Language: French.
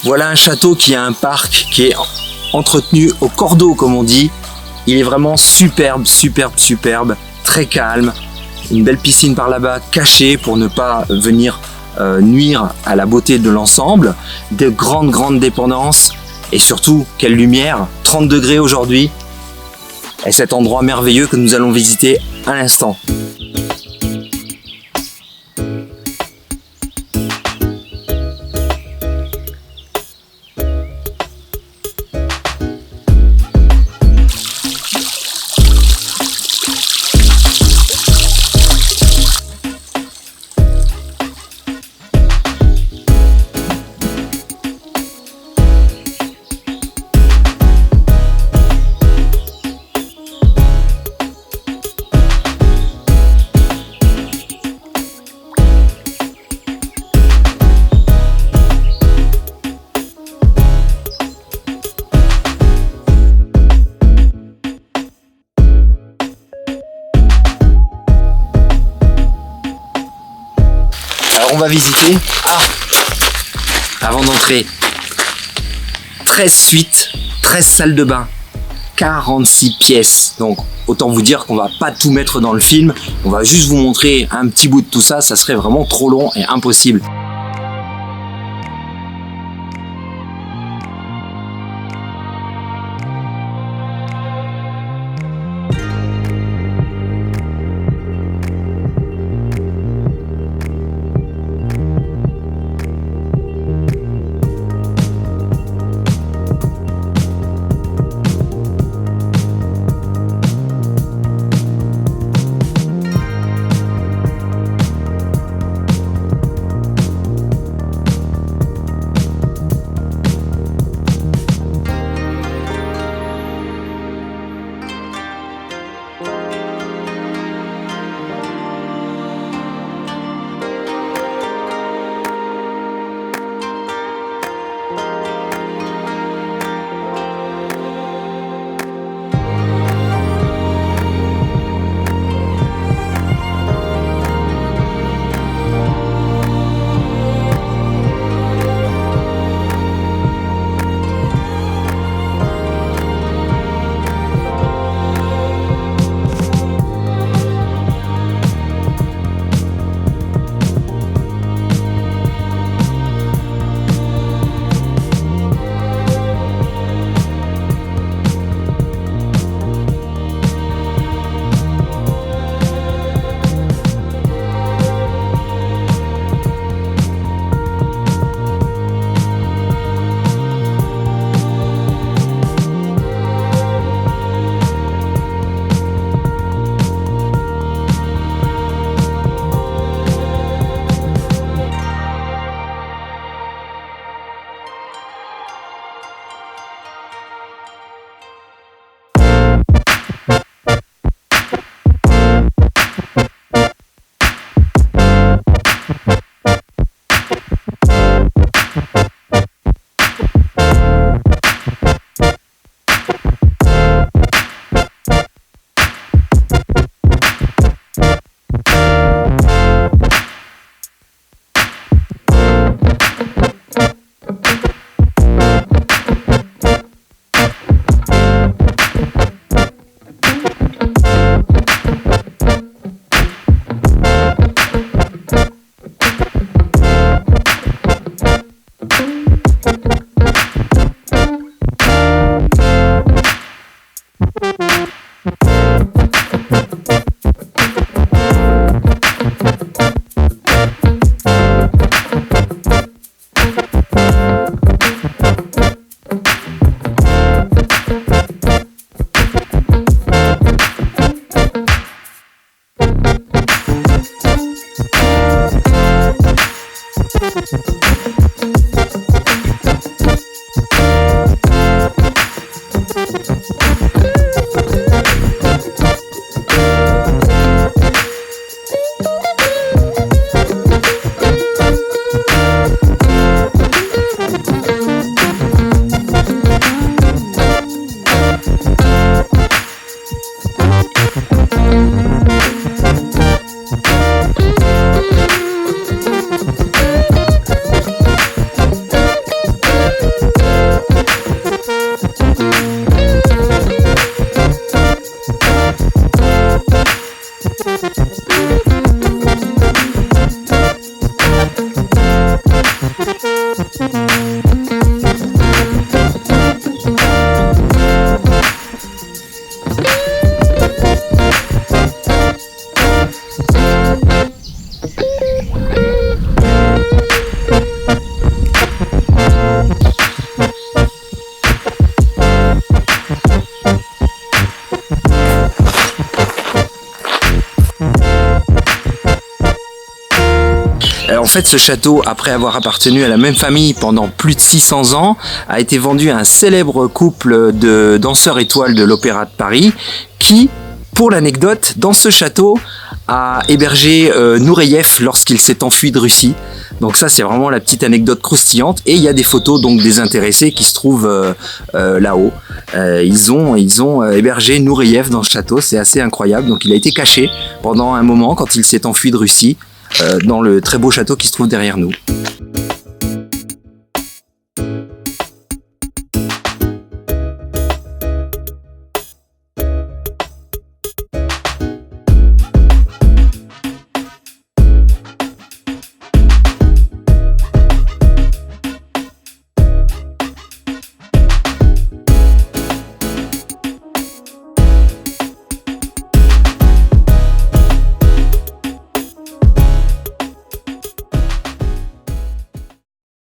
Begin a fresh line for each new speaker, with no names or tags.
Voilà un château qui a un parc qui est entretenu au cordeau comme on dit. Il est vraiment superbe, superbe, superbe, très calme. Une belle piscine par là-bas cachée pour ne pas venir nuire à la beauté de l'ensemble. De grandes dépendances et surtout quelle lumière, 30 degrés aujourd'hui. Et cet endroit merveilleux que nous allons visiter à l'instant. Alors on va visiter, avant d'entrer, 13 suites, 13 salles de bain, 46 pièces. Donc autant vous dire qu'on va pas tout mettre dans le film, on va juste vous montrer un petit bout de tout ça, ça serait vraiment trop long et impossible. fait, ce château, après avoir appartenu à la même famille pendant plus de 600 ans, a été vendu à un célèbre couple de danseurs étoiles de l'Opéra de Paris qui, pour l'anecdote, dans ce château, a hébergé Nureyev lorsqu'il s'est enfui de Russie. Donc ça, c'est vraiment la petite anecdote croustillante. Et il y a des photos donc des intéressés qui se trouvent là-haut. Ils ont hébergé Nureyev dans ce château. C'est assez incroyable. Donc il a été caché pendant un moment quand il s'est enfui de Russie dans le très beau château qui se trouve derrière nous.